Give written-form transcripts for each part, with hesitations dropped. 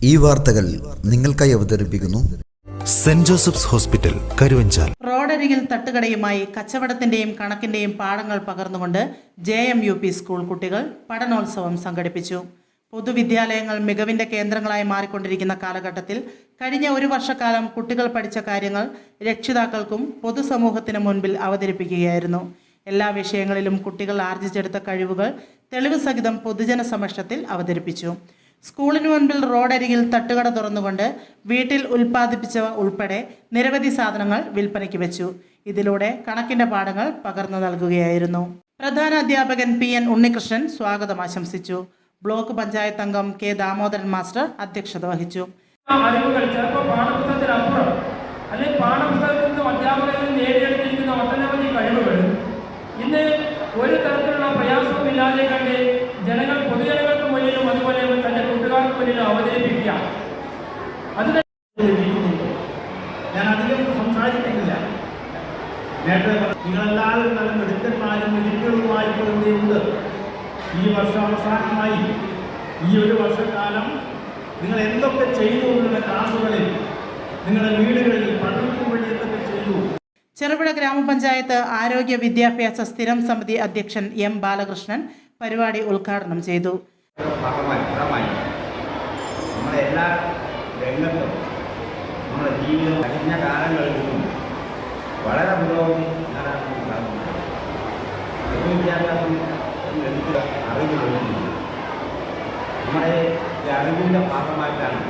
ഈ വാർത്തകൾ നിങ്ങൾക്കായി അവതരിപ്പിക്കുന്നു സെന്റ് ജോസഫ്സ് ഹോസ്പിറ്റൽ, കരുവഞ്ചാൽ. റോഡരികിൽ തട്ടുകടയുമായി കച്ചവടത്തിന്റെയും കണക്കിന്റെയും പാഠങ്ങൾ പകർന്നുകൊണ്ട് JMUP സ്കൂൾ കുട്ടികൾ പഠനോത്സവം സംഘടിപ്പിച്ചു. പൊതുവിദ്യാലയങ്ങൾ മികവിന്റെ കേന്ദ്രങ്ങളായി മാറിക്കൊണ്ടിരിക്കുന്ന കാലഘട്ടത്തിൽ കഴിഞ്ഞ ഒരു വർഷക്കാലം കുട്ടികൾ പഠിച്ച കാര്യങ്ങൾ രക്ഷിതാക്കൾക്കും പൊതുസമൂഹത്തിന് മുൻപിൽ അവതരിപ്പിക്കുകയായിരുന്നു. എല്ലാ വിഷയങ്ങളിലും കുട്ടികൾ ആർജിച്ചെടുത്ത കഴിവുകൾ തെളിവ് സഹിതം പൊതുജന സമക്ഷത്തിൽ അവതരിപ്പിച്ചു. സ്കൂളിന് മുൻപിൽ റോഡരികിൽ തട്ടുകട തുറന്നുകൊണ്ട് വീട്ടിൽ ഉൽപ്പാദിപ്പിച്ചവ ഉൾപ്പെടെ നിരവധി സാധനങ്ങൾ വിൽപ്പനയ്ക്ക് വെച്ചു. ഇതിലൂടെ കണക്കിന്റെ പാഠങ്ങൾ പകർന്നു നൽകുകയായിരുന്നു. പ്രധാന അധ്യാപകൻ PN ഉണ്ണികൃഷ്ണൻ സ്വാഗതം ആശംസിച്ചു. ബ്ലോക്ക് പഞ്ചായത്ത് അംഗം K ദാമോദരൻ മാസ്റ്റർ അധ്യക്ഷത വഹിച്ചു. അറിവുകൾ ചിലപ്പോൾ പാഠപുസ്തകത്തിനപ്പുറം അല്ലെങ്കിൽ പാഠപുസ്തകത്തിൽ നിന്നും അധ്യാപകരിൽ നിന്ന് നേടിയെടുത്തിരിക്കുന്ന ഒട്ടനവധി കഴിവുകൾ ഇന്ന് ഒരു തരത്തിലുള്ള പ്രയാസവുമില്ലാതെ കണ്ട് ജനങ്ങൾ പൊതുജനങ്ങൾക്ക് മുന്നിലും അതുപോലെ തൻ്റെ കൂട്ടുകാർക്ക് മുന്നിലും അവതരിപ്പിക്കുക. അത് ഞാൻ അധികം സംസാരിക്കുന്നില്ല. നേരത്തെ നിങ്ങളെല്ലാവരും നല്ല മിടുക്കന്മാരും മിടുക്കുകളുമായിട്ടുണ്ട്. ഈ വർഷാവസാനമായി ഈ ഒരു വർഷക്കാലം നിങ്ങൾ എന്തൊക്കെ ചെയ്തു നിങ്ങളുടെ ക്ലാസുകളിൽ, നിങ്ങളുടെ വീടുകളിൽ പഠനത്തിന് വേണ്ടി എന്തൊക്കെ ചെയ്തു. ചെറുപുഴ ഗ്രാമപഞ്ചായത്ത് ആരോഗ്യ വിദ്യാഭ്യാസ സ്ഥിരം സമിതി അധ്യക്ഷൻ M ബാലകൃഷ്ണൻ പരിപാടി ഉദ്ഘാടനം ചെയ്തു. നമ്മുടെ എല്ലാ രംഗത്തും നമ്മുടെ ജീവിതം കഴിഞ്ഞ കാലങ്ങളിൽ നിന്നും വളരെ പുരോഗതി നേടാൻ സാധിക്കും. വിദ്യാഭ്യാസം ലഭിച്ച അറിവ് ലഭിക്കുന്നു. നമ്മുടെ ഈ അറിവിൻ്റെ ഭാഗമായിട്ടാണ്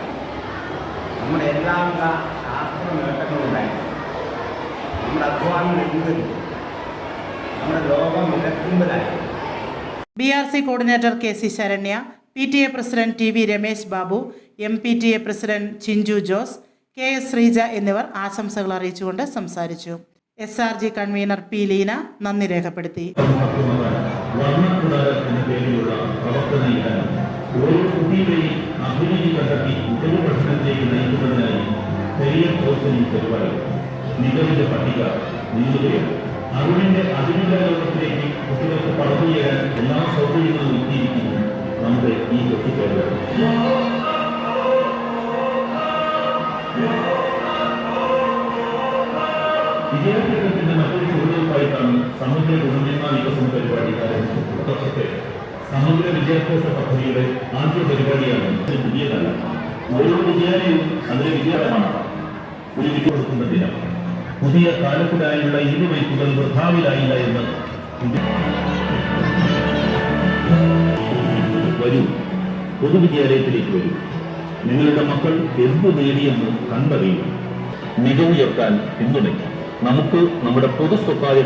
നമ്മുടെ എല്ലാവിധ ശാസ്ത്ര നേട്ടങ്ങളുണ്ടായി. നമ്മുടെ അധ്വാനം എഴുതുന്നത് നമ്മുടെ ലോകം വിലക്കുമ്പോഴായി. BRC coordinator KC Saranya, PTA president TV Ramesh Babu, MPTA president Chinchu Jose, KS Sreeja എന്നിവർ ആശംസകൾ അറിയിച്ചുകൊണ്ട് സംസാരിച്ചു. SRG കൺവീനർ P ലീന നന്ദി രേഖപ്പെടുത്തി. മികവിന്റെ പട്ടിക നീളുകയാണ്. അറിവിന്റെ അതിനുള്ള ലോകത്തിലേക്ക് കുട്ടികൾക്ക് പടർന്നു ചെയ്യാൻ എല്ലാ സൗകര്യങ്ങളും എത്തിയിരിക്കുന്നു നമ്മുടെ ഈ കൊച്ചുകേരളം. വിദ്യാഭ്യാസത്തിന്റെ മറ്റൊരു ചുവടുവയ്പായിട്ടാണ് സമഗ്ര ഗുണമേന്മ വികസന പരിപാടി ആരംഭിച്ചത്. വർഷത്തെ സമഗ്ര വിദ്യാഭ്യാസ പദ്ധതിയുടെ ആദ്യ പരിപാടിയാണ്. ഇത് പുതിയതല്ല. ഓരോ വിദ്യാലയവും അതിലെ വിദ്യാലയമാണ് ഒരു വിദ്യ കൊടുക്കുന്ന ദിനം. പുതിയ കാലത്തിനായുള്ള ഇരുവയ്ക്കുകൾ വൃഥാവിലായില്ല എന്ന് വരൂ, പൊതുവിദ്യാലയത്തിലേക്ക് വരൂ. നിങ്ങളുടെ മക്കൾ എന്തു നേടിയെന്ന് കണ്ടറിയും. മികവുയർത്താൻ പിന്തുണയ്ക്കും. നമുക്ക് നമ്മുടെ പൊതു സ്വകാര്യ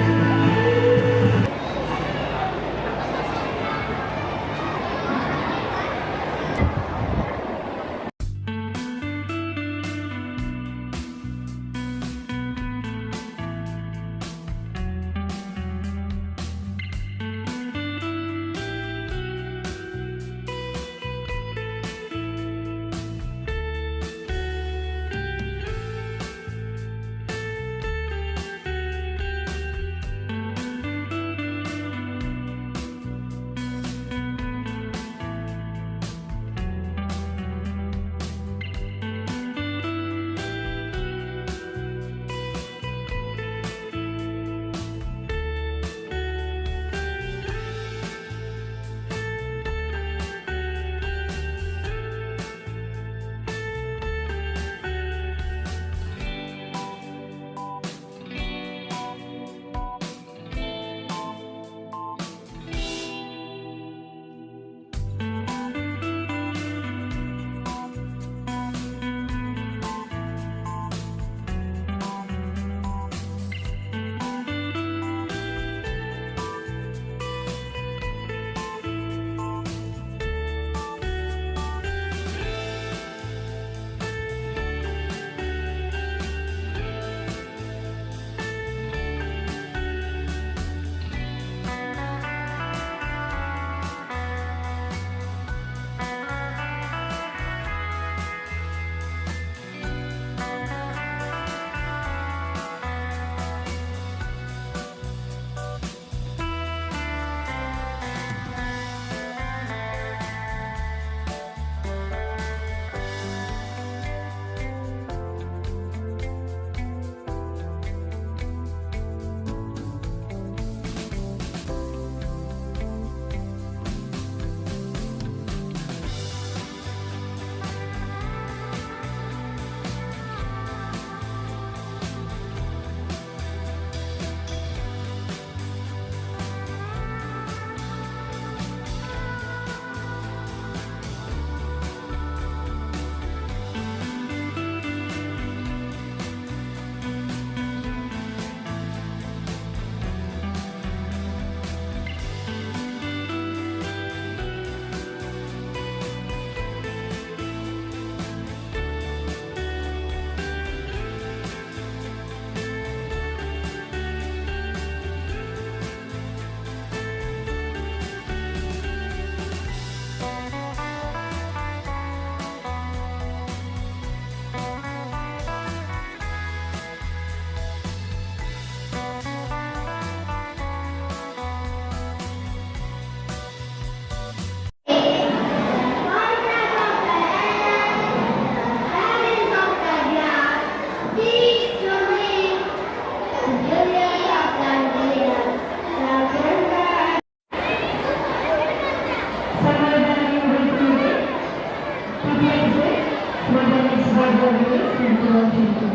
സാധിക്കും.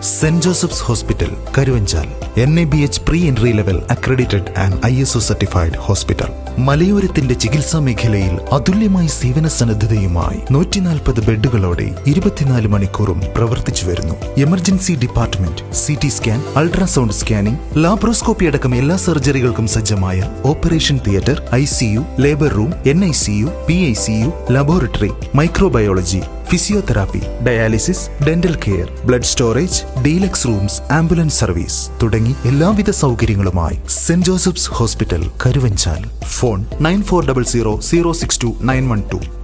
Saint Joseph's hospital Karuvanchal NABH pre entry level accredited and ISO certified hospital. മലയോരത്തിന്റെ ചികിത്സാ മേഖലയിൽ അതുല്യമായ സേവന സന്നദ്ധതയുമായി 140 ബെഡുകളോടെ 24 മണിക്കൂറും പ്രവർത്തിച്ചു വരുന്നു. Emergency department, CT scan, ultrasound scanning, laparoscopy അടക്കം എല്ലാ സർജറികൾക്കും സജ്ജമായ operation theatre, ICU, labour room, NICU, PICU, laboratory, microbiology, physiotherapy, dialysis, dental care, blood storage, deluxe rooms, ambulance service തുടങ്ങി എല്ലാവിധ സൗകര്യങ്ങളുമായി saint Joseph's hospital Karuvanchal. Phone 9400 062 912.